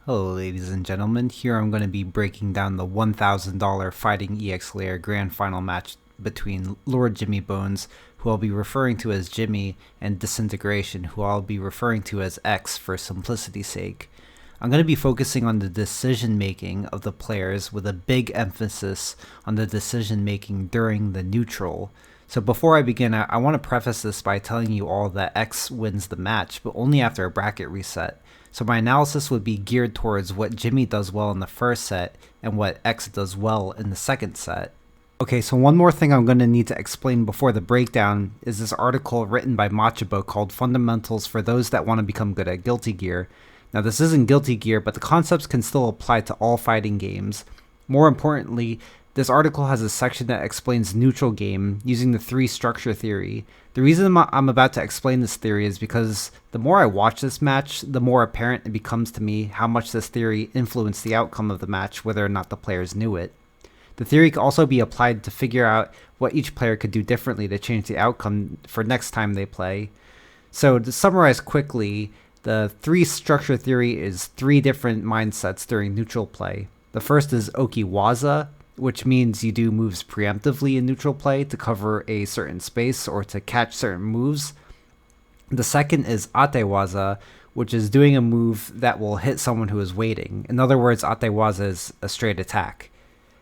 Hello ladies and gentlemen, here I'm going to be breaking down the $1,000 Fighting EX Layer Grand Final match between LordJimmyBones, who I'll be referring to as Jimmy, and Disintegration, who I'll be referring to as X for simplicity's sake. I'm going to be focusing on the decision making of the players with a big emphasis on the decision making during the neutral. So before I begin, I want to preface this by telling you all that X wins the match, but only after a bracket reset. So my analysis would be geared towards what Jimmy does well in the first set and what X does well in the second set. Okay, so one more thing I'm going to need to explain before the breakdown is this article written by Machabo called Fundamentals for Those That Want to Become Good at Guilty Gear. Now this isn't Guilty Gear, but the concepts can still apply to all fighting games. More importantly, this article has a section that explains neutral game using the 3 structure theory. The reason I'm about to explain this theory is because the more I watch this match, the more apparent it becomes to me how much this theory influenced the outcome of the match, whether or not the players knew it. The theory can also be applied to figure out what each player could do differently to change the outcome for next time they play. So to summarize quickly, the 3 structure theory is 3 different mindsets during neutral play. The first is Okiwaza, which means you do moves preemptively in neutral play to cover a certain space or to catch certain moves. The second is Atewaza, which is doing a move that will hit someone who is waiting. In other words, Atewaza is a straight attack.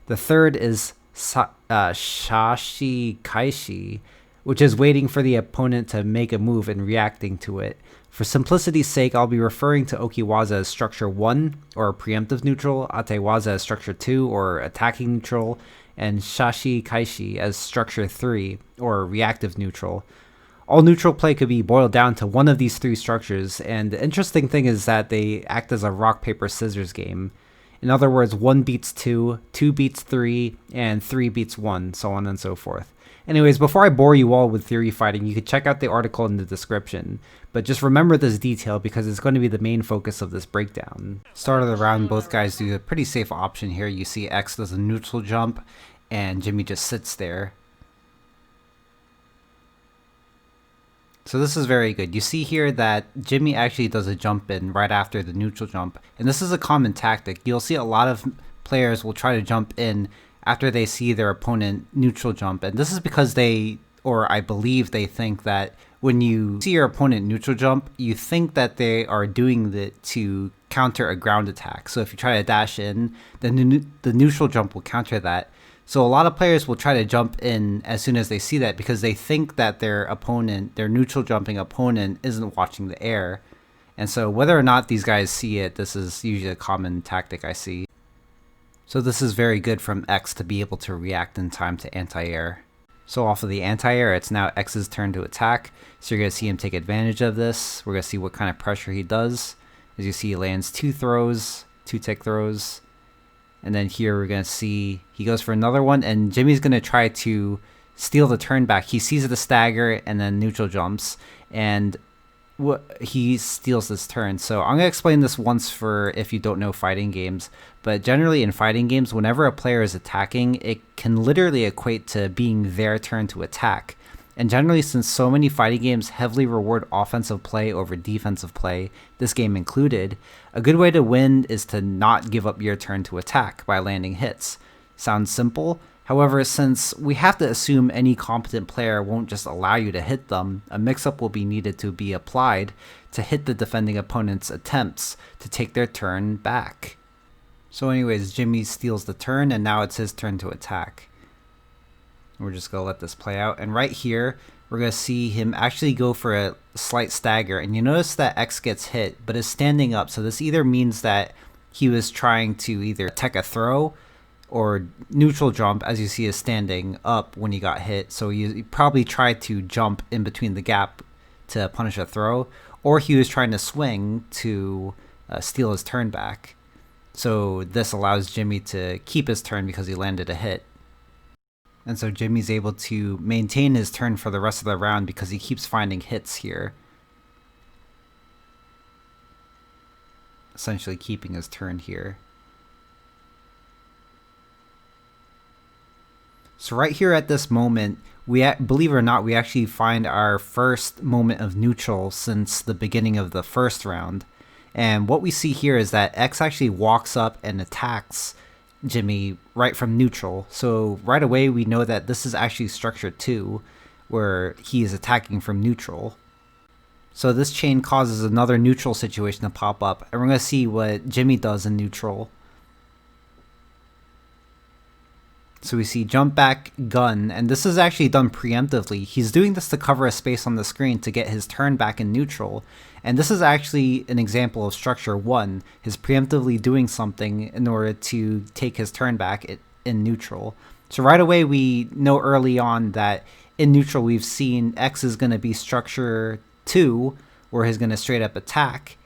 The third is Shashi Kaishi, which is waiting for the opponent to make a move and reacting to it. For simplicity's sake, I'll be referring to Okiwaza as structure 1, or preemptive neutral, Atewaza as structure 2, or attacking neutral, and Shashi Kaishi as structure 3, or reactive neutral. All neutral play could be boiled down to one of these 3 structures, and the interesting thing is that they act as a rock, paper, scissors game. In other words, 1 beats 2, 2 beats 3, and 3 beats 1, so on and so forth. Anyways, before I bore you all with theory fighting, you can check out the article in the description. But just remember this detail because it's going to be the main focus of this breakdown. Start of the round, both guys do a pretty safe option here. You see X does a neutral jump, and Jimmy just sits there. So this is very good. You see here that Jimmy actually does a jump in right after the neutral jump. And this is a common tactic. You'll see a lot of players will try to jump in after they see their opponent neutral jump. And this is because I believe they think that when you see your opponent neutral jump, you think that they are doing it to counter a ground attack. So if you try to dash in, then the neutral jump will counter that. So a lot of players will try to jump in as soon as they see that because they think that their opponent, their neutral jumping opponent, isn't watching the air. And so whether or not these guys see it, this is usually a common tactic I see. So this is very good from X to be able to react in time to anti-air. So off of the anti-air, it's now X's turn to attack. So you're going to see him take advantage of this. We're going to see what kind of pressure he does. As you see, he lands 2 throws, 2 tick throws. And then here we're going to see he goes for another one. And Jimmy's going to try to steal the turn back. He sees the stagger and then neutral jumps. And he steals this turn. So I'm going to explain this once for if you don't know fighting games, but generally in fighting games, whenever a player is attacking, it can literally equate to being their turn to attack. And generally, since so many fighting games heavily reward offensive play over defensive play, this game included, a good way to win is to not give up your turn to attack by landing hits. Sounds simple? However, since we have to assume any competent player won't just allow you to hit them, a mix-up will be needed to be applied to hit the defending opponent's attempts to take their turn back. So anyways, Jimmy steals the turn, and now it's his turn to attack. We're just going to let this play out. And right here, we're going to see him actually go for a slight stagger. And you notice that X gets hit, but is standing up. So this either means that he was trying to either tech a throw or neutral jump, as you see, is standing up when he got hit. So he probably tried to jump in between the gap to punish a throw, or he was trying to swing to steal his turn back. So this allows Jimmy to keep his turn because he landed a hit. And so Jimmy's able to maintain his turn for the rest of the round because he keeps finding hits here. Essentially keeping his turn here. So right here at this moment, believe it or not, we actually find our first moment of neutral since the beginning of the first round. And what we see here is that X actually walks up and attacks Jimmy right from neutral. So right away we know that this is actually structure 2, where he is attacking from neutral. So this chain causes another neutral situation to pop up, and we're going to see what Jimmy does in neutral. So we see jump back gun, and this is actually done preemptively. He's doing this to cover a space on the screen to get his turn back in neutral. And this is actually an example of structure 1, his preemptively doing something in order to take his turn back in neutral. So right away we know early on that in neutral we've seen X is going to be structure 2, where he's going to straight up attack,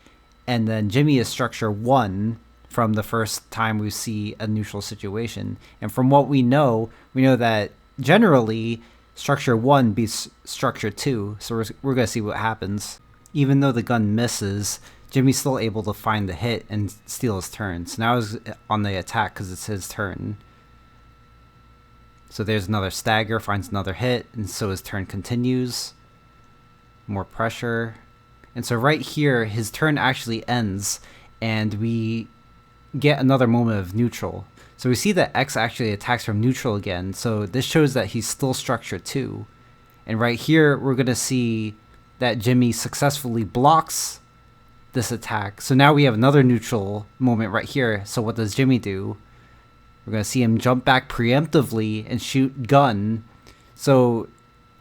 and then Jimmy is structure 1 from the first time we see a neutral situation. And from what we know that generally structure 1 beats structure 2, so we're going to see what happens. Even though the gun misses, Jimmy's still able to find the hit and steal his turn. So now he's on the attack because it's his turn. So there's another stagger, finds another hit, and so his turn continues. More pressure. And so right here, his turn actually ends, and we get another moment of neutral. So we see that X actually attacks from neutral again, so this shows that he's still structure 2. And right here, we're going to see that Jimmy successfully blocks this attack. So now we have another neutral moment right here. So what does Jimmy do? We're going to see him jump back preemptively and shoot gun. So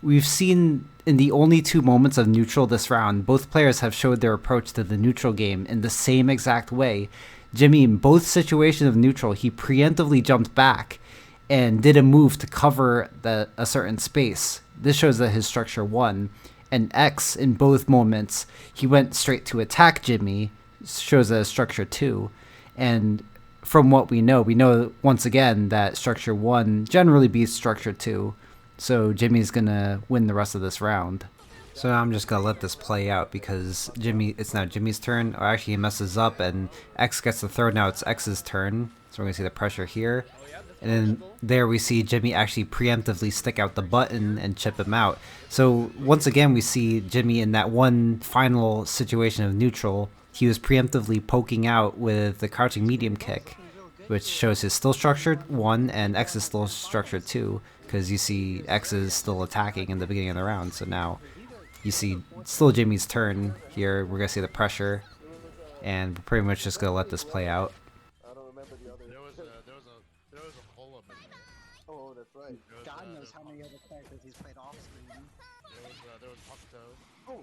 we've seen in the only 2 moments of neutral this round, both players have showed their approach to the neutral game in the same exact way. Jimmy, in both situations of neutral, he preemptively jumped back and did a move to cover a certain space. This shows that his structure 1. And X, in both moments, he went straight to attack Jimmy, shows that his structure 2. And from what we know once again that structure 1 generally beats structure 2. So Jimmy's going to win the rest of this round. So now I'm just going to let this play out because it's now Jimmy's turn. Or actually he messes up and X gets the throw. Now it's X's turn. So we're going to see the pressure here. And then there we see Jimmy actually preemptively stick out the button and chip him out. So once again we see Jimmy in that one final situation of neutral. He was preemptively poking out with the crouching medium kick, which shows his still structured 1 and X is still structured 2, because you see X is still attacking in the beginning of the round. So now you see still Jimmy's turn here. We're going to see the pressure, and we're pretty much just going to let this play out. I don't remember the other. There was a pull-up in there. Oh, that's right. God knows how many other characters he's played off screen. There was Hokuto.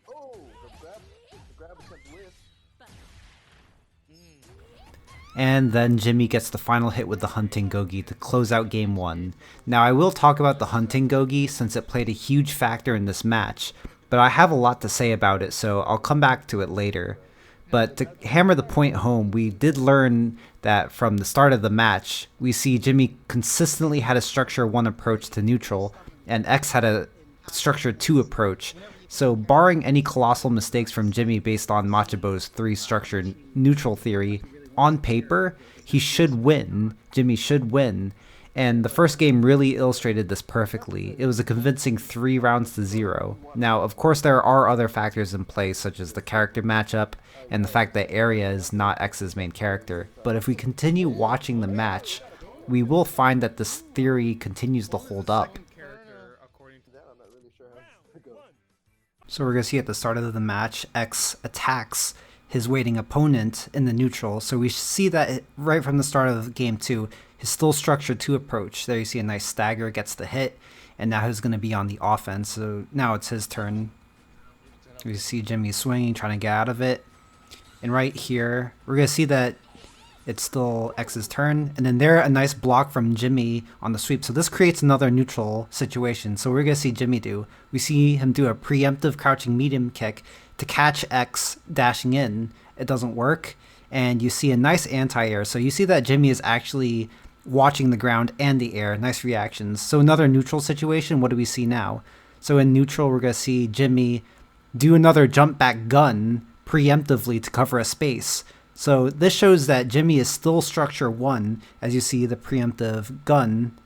Oh, the grab attempt with. And then Jimmy gets the final hit with the Hunting Gogi to close out game 1. Now I will talk about the Hunting Gogi since it played a huge factor in this match, but I have a lot to say about it, so I'll come back to it later. But to hammer the point home, we did learn that from the start of the match, we see Jimmy consistently had a structure 1 approach to neutral, and X had a structure 2 approach. So barring any colossal mistakes from Jimmy based on Machabo's 3-structured neutral theory, on paper, he should win. Jimmy should win. And the first game really illustrated this perfectly. It was a convincing 3 rounds to 0. Now, of course, there are other factors in play, such as the character matchup and the fact that Area is not X's main character. But if we continue watching the match, we will find that this theory continues to hold up. So we're going to see at the start of the match, X attacks his waiting opponent in the neutral. So we see that right from the start of game 2, his still structure 2 approach. There you see a nice stagger, gets the hit, and now he's going to be on the offense. So now it's his turn. We see Jimmy swinging, trying to get out of it. And right here, we're going to see that it's still X's turn. And then there, a nice block from Jimmy on the sweep. So this creates another neutral situation. So we're going to see Jimmy do. We see him do a preemptive crouching medium kick to catch X dashing in. It doesn't work. And you see a nice anti-air. So you see that Jimmy is actually watching the ground and the air. Nice reactions. So another neutral situation. What do we see now? So in neutral, we're going to see Jimmy do another jump back gun preemptively to cover a space. So this shows that Jimmy is still structure 1, as you see the preemptive gun.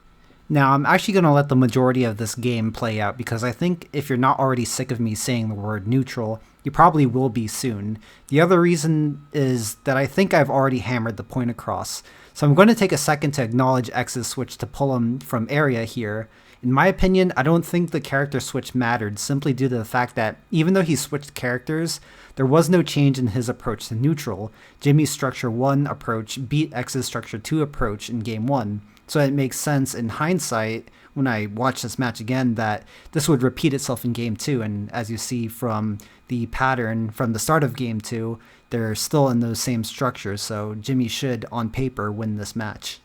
Now, I'm actually going to let the majority of this game play out because I think if you're not already sick of me saying the word neutral, you probably will be soon. The other reason is that I think I've already hammered the point across. So I'm going to take a second to acknowledge X's switch to pull him from area here. In my opinion, I don't think the character switch mattered simply due to the fact that even though he switched characters, there was no change in his approach to neutral. Jimmy's Structure 1 approach beat X's Structure 2 approach in Game 1. So it makes sense in hindsight, when I watch this match again, that this would repeat itself in Game 2. And as you see from the pattern from the start of Game 2, they're still in those same structures. So Jimmy should, on paper, win this match.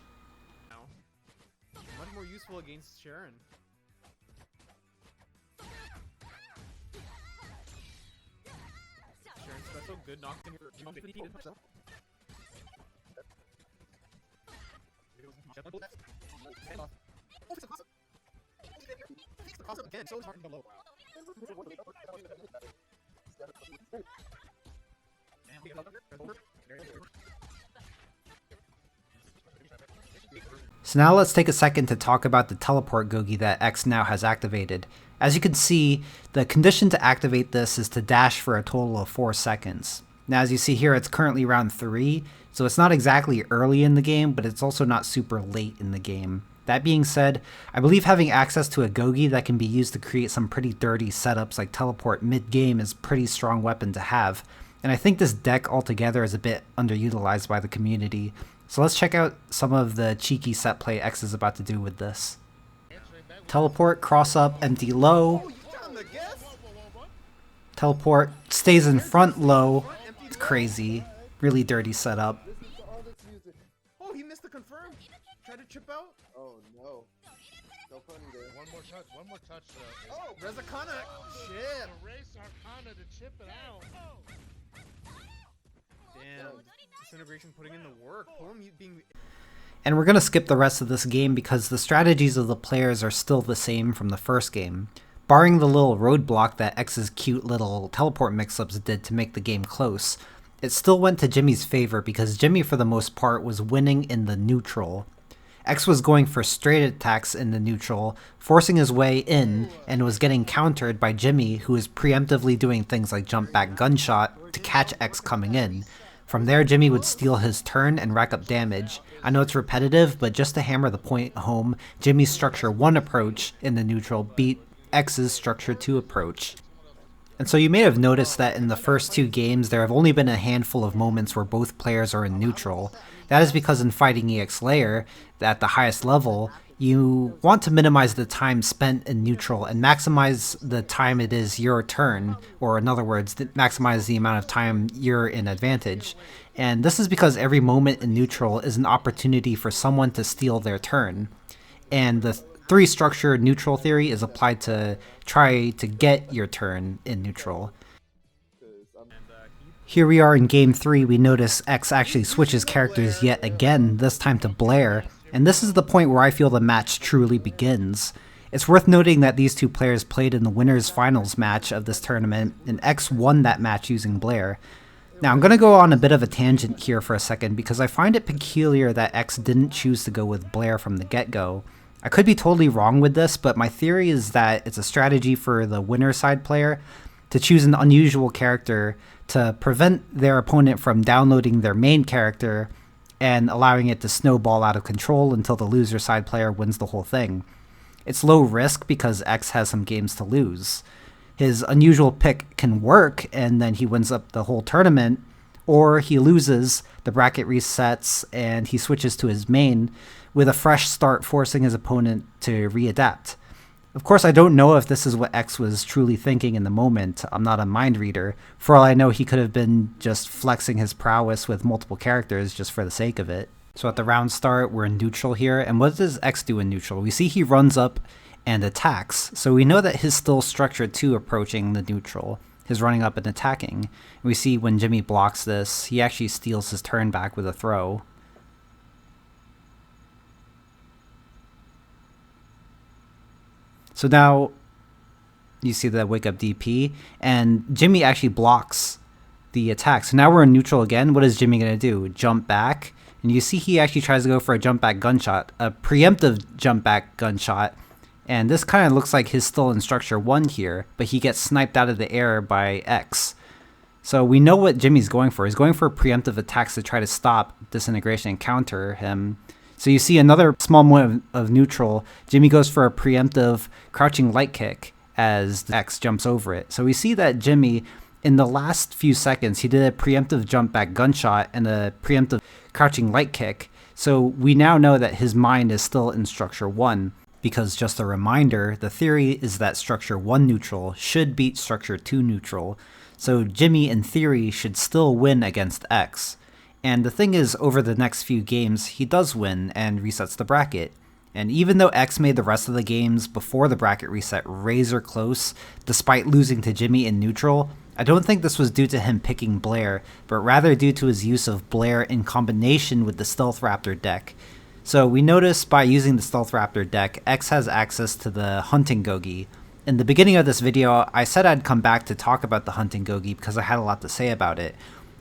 Much more useful against Sharon. Sharon's special, good knocked in her. So now let's take a second to talk about the teleport Gogi that X now has activated. As you can see, the condition to activate this is to dash for a total of 4 seconds. Now as you see here, it's currently round 3, so it's not exactly early in the game, but it's also not super late in the game. That being said, I believe having access to a Gogi that can be used to create some pretty dirty setups like teleport mid-game is a pretty strong weapon to have, and I think this deck altogether is a bit underutilized by the community. So let's check out some of the cheeky set play X is about to do with this. Teleport, cross up, empty low. Teleport, stays in front low. It's crazy. Really dirty setup. Oh, he missed the confirm. Tried to chip out. Oh no. No funny there. One more touch. Oh, Rezakana. Shit. Erase Arcana to chip it out. Damn. Disintegration putting in the work. Pull him being. And we're going to skip the rest of this game because the strategies of the players are still the same from the first game. Barring the little roadblock that X's cute little teleport mix-ups did to make the game close, it still went to Jimmy's favor because Jimmy for the most part was winning in the neutral. X was going for straight attacks in the neutral, forcing his way in, and was getting countered by Jimmy, who was preemptively doing things like jump back gunshot to catch X coming in. From there, Jimmy would steal his turn and rack up damage. I know it's repetitive, but just to hammer the point home, Jimmy's Structure 1 approach in the neutral beat X's Structure 2 approach. And so you may have noticed that in the first 2 games, there have only been a handful of moments where both players are in neutral. That is because in fighting EX Layer, at the highest level, you want to minimize the time spent in neutral and maximize the time it is your turn, or in other words, maximize the amount of time you're in advantage. And this is because every moment in neutral is an opportunity for someone to steal their turn. And the 3-structure neutral theory is applied to try to get your turn in neutral. Here we are in Game 3, we notice X actually switches characters yet again, this time to Blair. And this is the point where I feel the match truly begins. It's worth noting that these two players played in the winners finals match of this tournament, and X won that match using Blair. Now I'm going to go on a bit of a tangent here for a second because I find it peculiar that X didn't choose to go with Blair from the get-go. I could be totally wrong with this, but my theory is that it's a strategy for the winner side player to choose an unusual character to prevent their opponent from downloading their main character and allowing it to snowball out of control until the loser side player wins the whole thing. It's low risk because X has some games to lose. His unusual pick can work and then he wins up the whole tournament, or he loses, the bracket resets, and he switches to his main with a fresh start, forcing his opponent to readapt. Of course, I don't know if this is what X was truly thinking in the moment. I'm not a mind reader. For all I know, he could have been just flexing his prowess with multiple characters just for the sake of it. So at the round start, we're in neutral here. And what does X do in neutral? We see he runs up and attacks. So we know that his still Structure 2 approaching the neutral. His running up and attacking. We see when Jimmy blocks this, he actually steals his turn back with a throw. So now you see the wake up DP, and Jimmy actually blocks the attack. So now we're in neutral again. What is Jimmy going to do? Jump back. And you see he actually tries to go for a jump back gunshot, a preemptive jump back gunshot. And this kind of looks like he's still in structure 1 here, but he gets sniped out of the air by X. So we know what Jimmy's going for. He's going for preemptive attacks to try to stop Disintegration and counter him. So you see another small moment of neutral. Jimmy goes for a preemptive crouching light kick as X jumps over it. So we see that Jimmy, in the last few seconds, he did a preemptive jump back gunshot and a preemptive crouching light kick. So we now know that his mind is still in structure 1. Because just a reminder, the theory is that structure 1 neutral should beat structure 2 neutral. So Jimmy, in theory, should still win against X. And the thing is, over the next few games, he does win and resets the bracket. And even though X made the rest of the games before the bracket reset razor close, despite losing to Jimmy in neutral, I don't think this was due to him picking Blair, but rather due to his use of Blair in combination with the Stealth Raptor deck. So we notice by using the Stealth Raptor deck, X has access to the Hunting Gogi. In the beginning of this video, I said I'd come back to talk about the Hunting Gogi because I had a lot to say about it.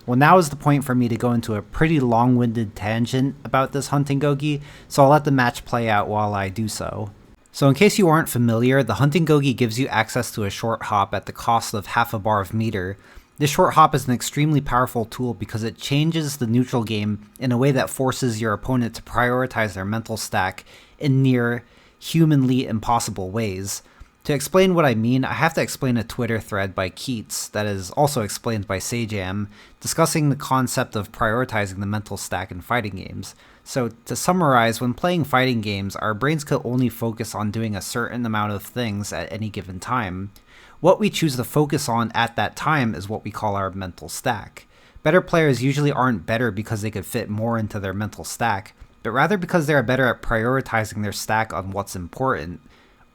Well, now is the point for me to go into a pretty long-winded tangent about this Hunting Gogi, so I'll let the match play out while I do so. So in case you aren't familiar, the Hunting Gogi gives you access to a short hop at the cost of half a bar of meter. This short hop is an extremely powerful tool because it changes the neutral game in a way that forces your opponent to prioritize their mental stack in near humanly impossible ways. To explain what I mean, I have to explain a Twitter thread by Keit that is also explained by Sajam, discussing the concept of prioritizing the mental stack in fighting games. So to summarize, when playing fighting games, our brains could only focus on doing a certain amount of things at any given time. What we choose to focus on at that time is what we call our mental stack. Better players usually aren't better because they could fit more into their mental stack, but rather because they are better at prioritizing their stack on what's important,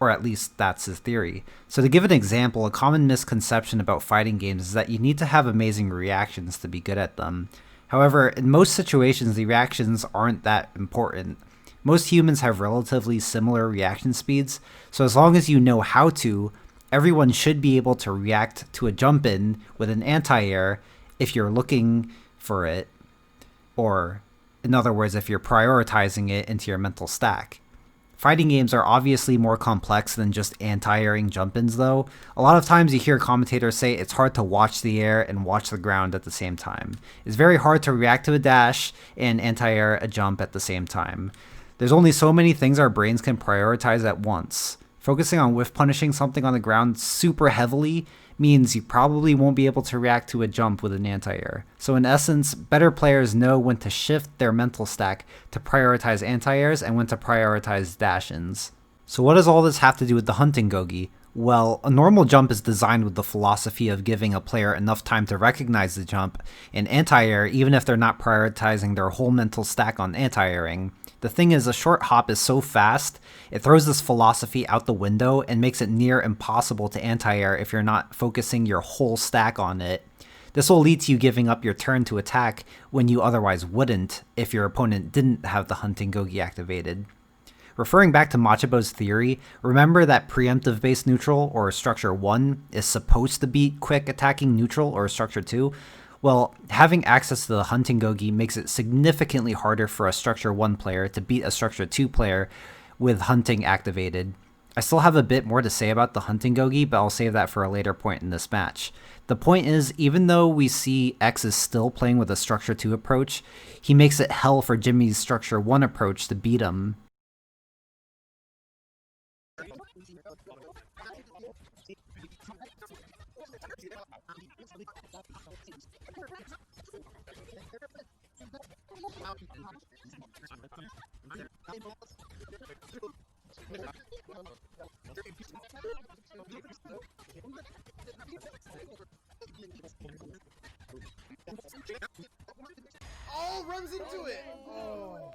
or at least that's his theory. So to give an example, a common misconception about fighting games is that you need to have amazing reactions to be good at them. However, in most situations, the reactions aren't that important. Most humans have relatively similar reaction speeds, so as long as you know how to, everyone should be able to react to a jump in with an anti-air if you're looking for it, or in other words, if you're prioritizing it into your mental stack. Fighting games are obviously more complex than just anti-airing jump-ins though. A lot of times you hear commentators say it's hard to watch the air and watch the ground at the same time. It's very hard to react to a dash and anti-air a jump at the same time. There's only so many things our brains can prioritize at once. Focusing on whiff punishing something on the ground super heavily means you probably won't be able to react to a jump with an anti-air. So in essence, better players know when to shift their mental stack to prioritize anti-airs and when to prioritize dash-ins. So what does all this have to do with the Hunting Gogi? Well, a normal jump is designed with the philosophy of giving a player enough time to recognize the jump and anti-air even if they're not prioritizing their whole mental stack on anti-airing. The thing is, a short hop is so fast, it throws this philosophy out the window and makes it near impossible to anti-air if you're not focusing your whole stack on it. This will lead to you giving up your turn to attack when you otherwise wouldn't if your opponent didn't have the Hunting Gogi activated. Referring back to Machabo's theory, remember that preemptive base neutral, or structure 1, is supposed to beat quick attacking neutral, or structure 2? Well, having access to the Hunting Gogi makes it significantly harder for a structure 1 player to beat a structure 2 player with hunting activated. I still have a bit more to say about the Hunting Gogi, but I'll save that for a later point in this match. The point is, even though we see X is still playing with a structure 2 approach, he makes it hell for Jimmy's structure 1 approach to beat him. Oh, runs into it. Oh.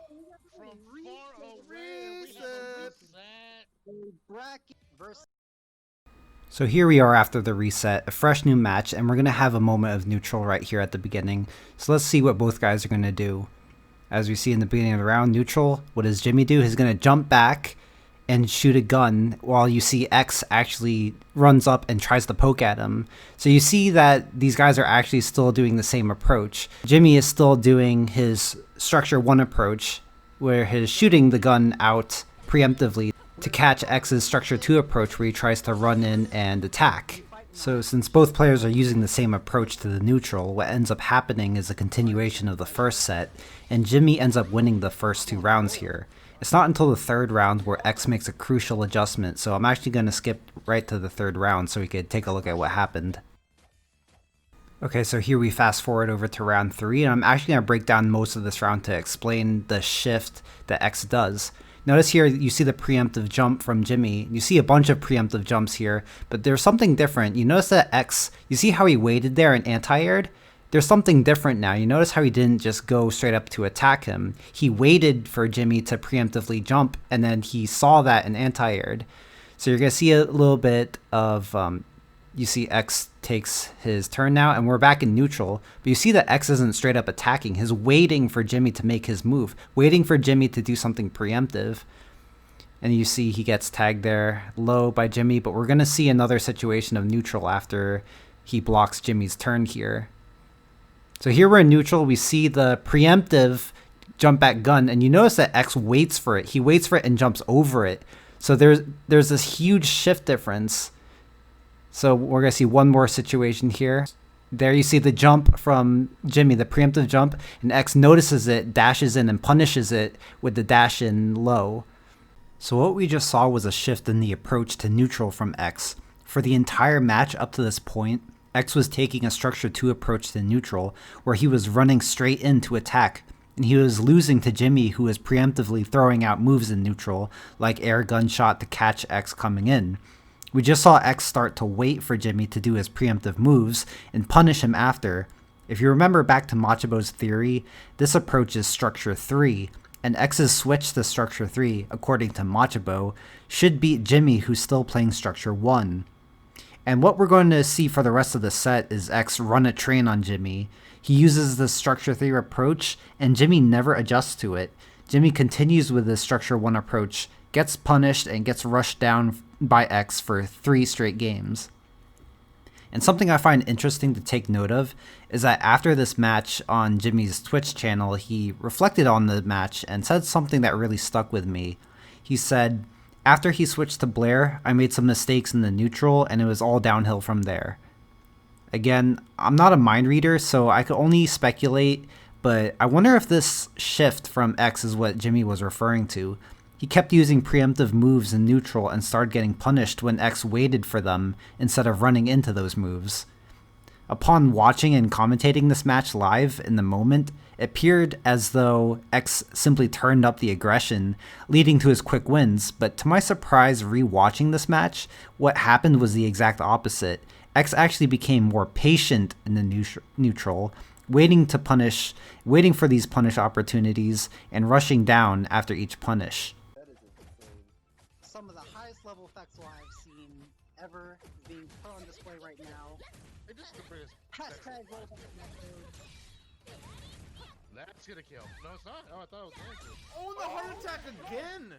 From far away, we have Reset. a reset. Bracket versus. So here we are after the reset, a fresh new match, and we're going to have a moment of neutral right here at the beginning. So let's see what both guys are going to do. As we see in the beginning of the round, neutral, what does Jimmy do? He's going to jump back and shoot a gun, while you see X actually runs up and tries to poke at him. So you see that these guys are actually still doing the same approach. Jimmy is still doing his structure 1 approach, where he's shooting the gun out preemptively to catch X's structure 2 approach, where he tries to run in and attack. So since both players are using the same approach to the neutral, what ends up happening is a continuation of the first set, and Jimmy ends up winning the first 2 rounds here. It's not until the 3rd round where X makes a crucial adjustment, so I'm actually going to skip right to the 3rd round so we could take a look at what happened. Okay, so here we fast forward over to round 3, and I'm actually going to break down most of this round to explain the shift that X does. Notice here you see the preemptive jump from Jimmy. You see a bunch of preemptive jumps here, but there's something different. You notice that X, you see how he waited there and anti-aired? There's something different now. You notice how he didn't just go straight up to attack him. He waited for Jimmy to preemptively jump, and then he saw that and anti-aired. So you're going to see a little bit of, you see X takes his turn now, and we're back in neutral. But you see that X isn't straight up attacking. He's waiting for Jimmy to make his move, waiting for Jimmy to do something preemptive. And you see he gets tagged there low by Jimmy, but we're going to see another situation of neutral after he blocks Jimmy's turn here. So here we're in neutral, we see the preemptive jump back gun, and you notice that X waits for it. He waits for it and jumps over it. So there's this huge shift difference. So we're going to see one more situation here. There you see the jump from Jimmy, the preemptive jump, and X notices it, dashes in, and punishes it with the dash in low. So what we just saw was a shift in the approach to neutral from X. For the entire match up to this point, X was taking a structure 2 approach to neutral, where he was running straight in to attack, and he was losing to Jimmy, who was preemptively throwing out moves in neutral, like air gunshot to catch X coming in. We just saw X start to wait for Jimmy to do his preemptive moves and punish him after. If you remember back to Machabo's theory, this approach is structure 3, and X's switch to structure 3, according to Machabo, should beat Jimmy, who's still playing structure 1. And what we're going to see for the rest of the set is X run a train on Jimmy. He uses the structure 3 approach, and Jimmy never adjusts to it. Jimmy continues with his structure 1 approach, gets punished, and gets rushed down by X for 3 straight games. And something I find interesting to take note of is that after this match on Jimmy's Twitch channel, he reflected on the match and said something that really stuck with me. He said, "After he switched to Blair, I made some mistakes in the neutral, and it was all downhill from there." Again, I'm not a mind reader, so I could only speculate, but I wonder if this shift from X is what Jimmy was referring to. He kept using preemptive moves in neutral and started getting punished when X waited for them instead of running into those moves. Upon watching and commentating this match live in the moment, it appeared as though X simply turned up the aggression, leading to his quick wins, but to my surprise re-watching this match, what happened was the exact opposite. X actually became more patient in the neutral, waiting for these punish opportunities and rushing down after each punish. Some of the highest level effects I've seen ever being put on display right now. Hey, this is the greatest. Hashtag rollback method. That's gonna kill. No, it's not. Oh, I thought it was going to. Oh, the heart attack again!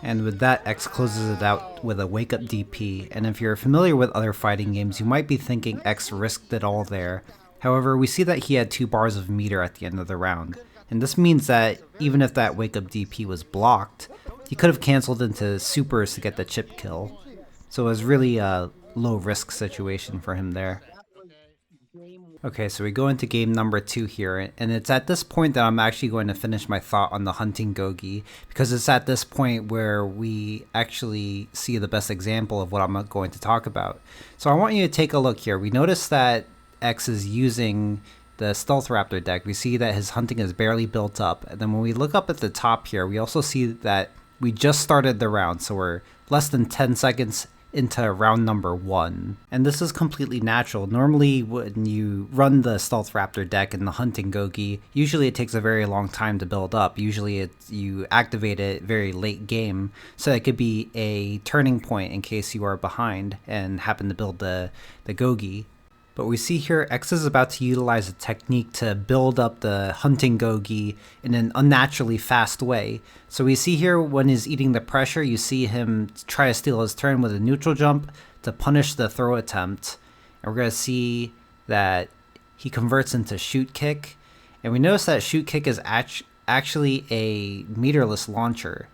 And with that, X closes it out with a wake up DP, and if you're familiar with other fighting games, you might be thinking X risked it all there. However, we see that he had 2 bars of meter at the end of the round, and this means that even if that wake up DP was blocked, he could have cancelled into supers to get the chip kill. So it was really a low risk situation for him there. Okay, so we go into game number 2 here, and it's at this point that I'm actually going to finish my thought on the hunting Gogi, because it's at this point where we actually see the best example of what I'm going to talk about. So I want you to take a look here. We notice that X is using the Stealth Raptor deck. We see that his hunting is barely built up, and then when we look up at the top here, we also see that we just started the round, so we're less than 10 seconds into round number 1. And this is completely natural. Normally when you run the Stealth Raptor deck in the hunting Gogi, usually it takes a very long time to build up. Usually you activate it very late game, so it could be a turning point in case you are behind and happen to build the Gogi. But we see here X is about to utilize a technique to build up the hunting Gogi in an unnaturally fast way. So we see here when he's eating the pressure, you see him try to steal his turn with a neutral jump to punish the throw attempt. And we're going to see that he converts into shoot kick. And we notice that shoot kick is actually a meterless launcher.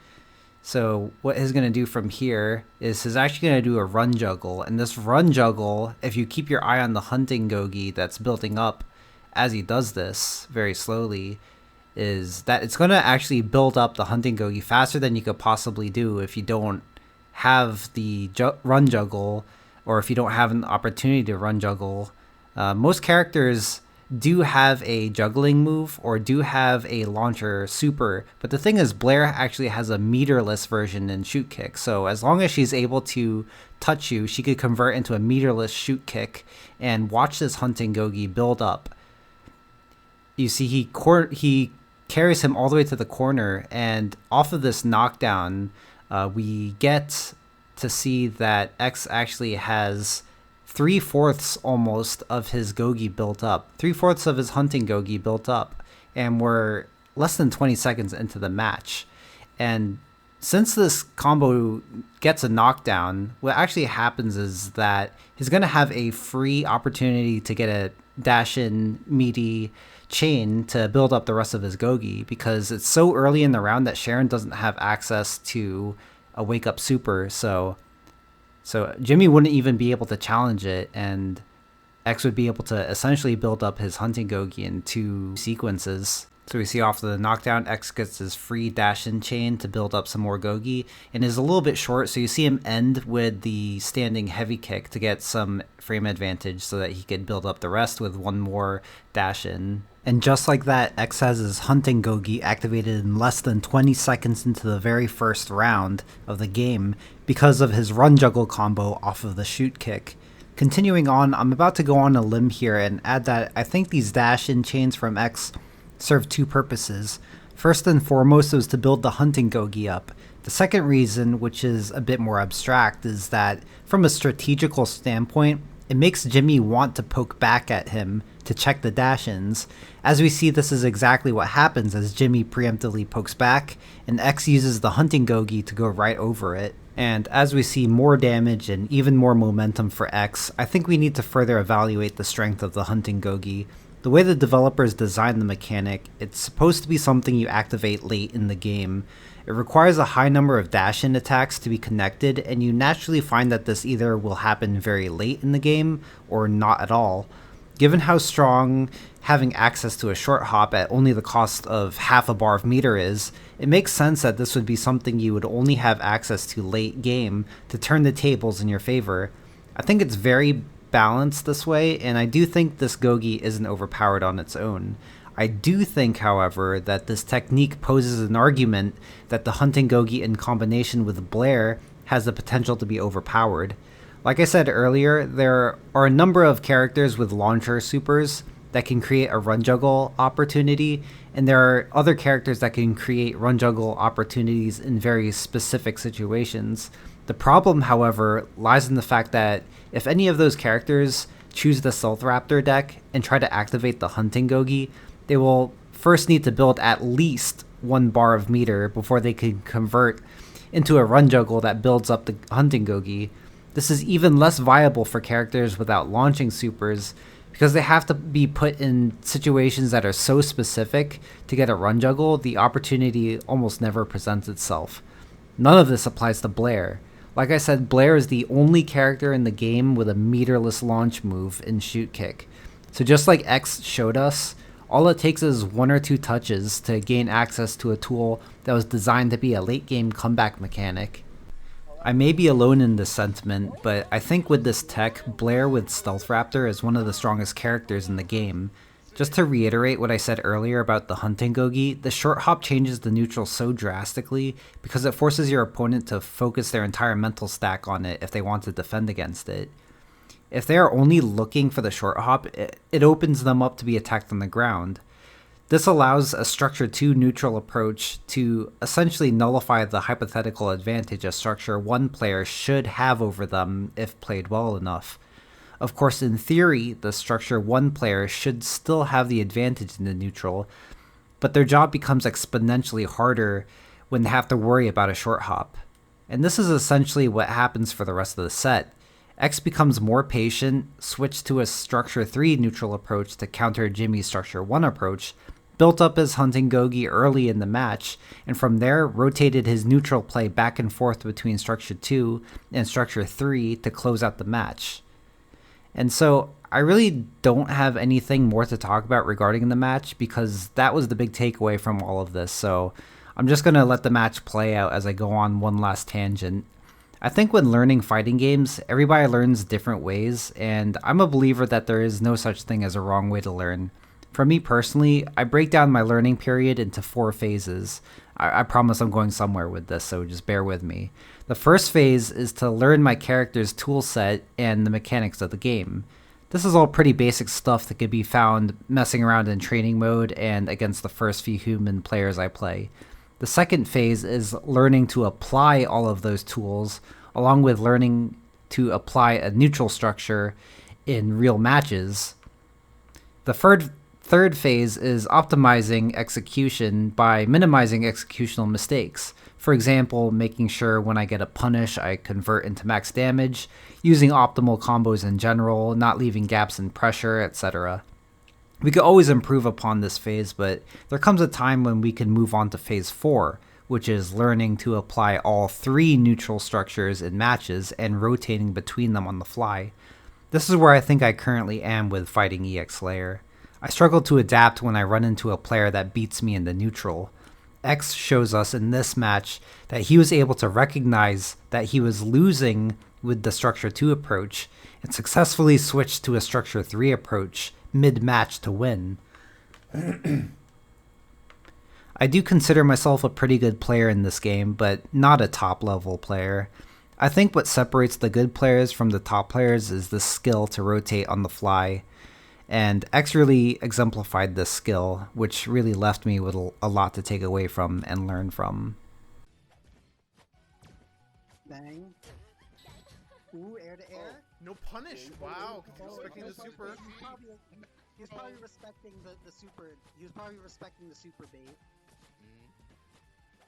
So what he's going to do from here is he's actually going to do a run juggle. And this run juggle, if you keep your eye on the hunting Gogi that's building up as he does this very slowly, is that it's going to actually build up the hunting Gogi faster than you could possibly do if you don't have the run juggle, or if you don't have an opportunity to run juggle. Most characters do have a juggling move or do have a launcher super, but the thing is Blair actually has a meterless version in shoot kick, so as long as she's able to touch you, she could convert into a meterless shoot kick and watch this hunting Gogi build up. You see he carries him all the way to the corner, and off of this knockdown we get to see that X actually has 3/4 almost of his Gogi built up. 3/4 of his hunting Gogi built up. And we're less than 20 seconds into the match. And since this combo gets a knockdown, what actually happens is that he's going to have a free opportunity to get a dash-in meaty chain to build up the rest of his Gogi, because it's so early in the round that Sharon doesn't have access to a wake-up super, so Jimmy wouldn't even be able to challenge it, and X would be able to essentially build up his hunting Gogi in 2 sequences. So we see after the knockdown, X gets his free dash-in chain to build up some more Gogi, and is a little bit short, so you see him end with the standing heavy kick to get some frame advantage so that he could build up the rest with one more dash-in. And just like that, X has his hunting Gogi activated in less than 20 seconds into the very first round of the game because of his run juggle combo off of the shoot kick. Continuing on, I'm about to go on a limb here and add that I think these dash-in chains from X serve 2 purposes. First and foremost was to build the hunting Gogi up. The second reason, which is a bit more abstract, is that from a strategical standpoint, it makes Jimmy want to poke back at him to check the dash-ins. As we see, this is exactly what happens as Jimmy preemptively pokes back, and X uses the hunting Gogi to go right over it. And as we see more damage and even more momentum for X, I think we need to further evaluate the strength of the hunting Gogi. The way the developers designed the mechanic, it's supposed to be something you activate late in the game. It requires a high number of dash-in attacks to be connected, and you naturally find that this either will happen very late in the game or not at all. Given how strong having access to a short hop at only the cost of half a bar of meter is, it makes sense that this would be something you would only have access to late game to turn the tables in your favor. I think it's very balanced this way, and I do think this Gogi isn't overpowered on its own. I do think, however, that this technique poses an argument that the hunting Gogi in combination with Blair has the potential to be overpowered. Like I said earlier, there are a number of characters with launcher supers that can create a run juggle opportunity, and there are other characters that can create run juggle opportunities in very specific situations. The problem, however, lies in the fact that if any of those characters choose the Stealth Raptor deck and try to activate the hunting Gogi, they will first need to build at least 1 bar of meter before they can convert into a run juggle that builds up the hunting Gogi. This is even less viable for characters without launching supers, because they have to be put in situations that are so specific to get a run juggle, the opportunity almost never presents itself. None of this applies to Blair. Like I said, Blair is the only character in the game with a meterless launch move in shoot kick. So just like X showed us, all it takes is 1 or 2 touches to gain access to a tool that was designed to be a late game comeback mechanic. I may be alone in this sentiment, but I think with this tech, Blair with Stealth Raptor is one of the strongest characters in the game. Just to reiterate what I said earlier about the hunting Gogi, the short hop changes the neutral so drastically because it forces your opponent to focus their entire mental stack on it if they want to defend against it. If they are only looking for the short hop, it opens them up to be attacked on the ground. This allows a Structure 2 neutral approach to essentially nullify the hypothetical advantage a Structure 1 player should have over them if played well enough. Of course, in theory, the structure 1 player should still have the advantage in the neutral, but their job becomes exponentially harder when they have to worry about a short hop. And this is essentially what happens for the rest of the set. X becomes more patient, switched to a structure 3 neutral approach to counter Jimmy's structure 1 approach, built up his hunting Gogi early in the match, and from there rotated his neutral play back and forth between structure 2 and structure 3 to close out the match. And so I really don't have anything more to talk about regarding the match because that was the big takeaway from all of this. So I'm just going to let the match play out as I go on one last tangent. I think when learning fighting games, everybody learns different ways, and I'm a believer that there is no such thing as a wrong way to learn. For me personally, I break down my learning period into 4 phases. I promise I'm going somewhere with this, so just bear with me. The first phase is to learn my character's toolset and the mechanics of the game. This is all pretty basic stuff that could be found messing around in training mode and against the first few human players I play. The second phase is learning to apply all of those tools, along with learning to apply a neutral structure in real matches. The third phase is optimizing execution by minimizing executional mistakes. For example, making sure when I get a punish I convert into max damage, using optimal combos in general, not leaving gaps in pressure, etc. We could always improve upon this phase, but there comes a time when we can move on to phase 4, which is learning to apply all 3 neutral structures in matches and rotating between them on the fly. This is where I think I currently am with fighting EX Slayer. I struggle to adapt when I run into a player that beats me in the neutral. X shows us in this match that he was able to recognize that he was losing with the structure 2 approach and successfully switched to a structure 3 approach mid-match to win. I do consider myself a pretty good player in this game, but not a top-level player. I think what separates the good players from the top players is the skill to rotate on the fly, and X really exemplified this skill, which really left me with a lot to take away from and learn from. Bang. Ooh, air to air. No punish. Wow. Expecting the super. He's probably respecting the super. He was probably respecting the super bait.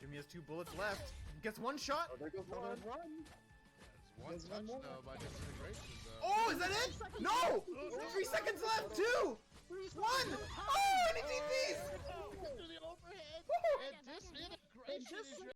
Jimmy has 2 bullets left. Gets 1 shot. Oh, there goes one. That's one touch though by Disintegration though. Oh, is that it? No! 3 seconds left. 2! 1! Oh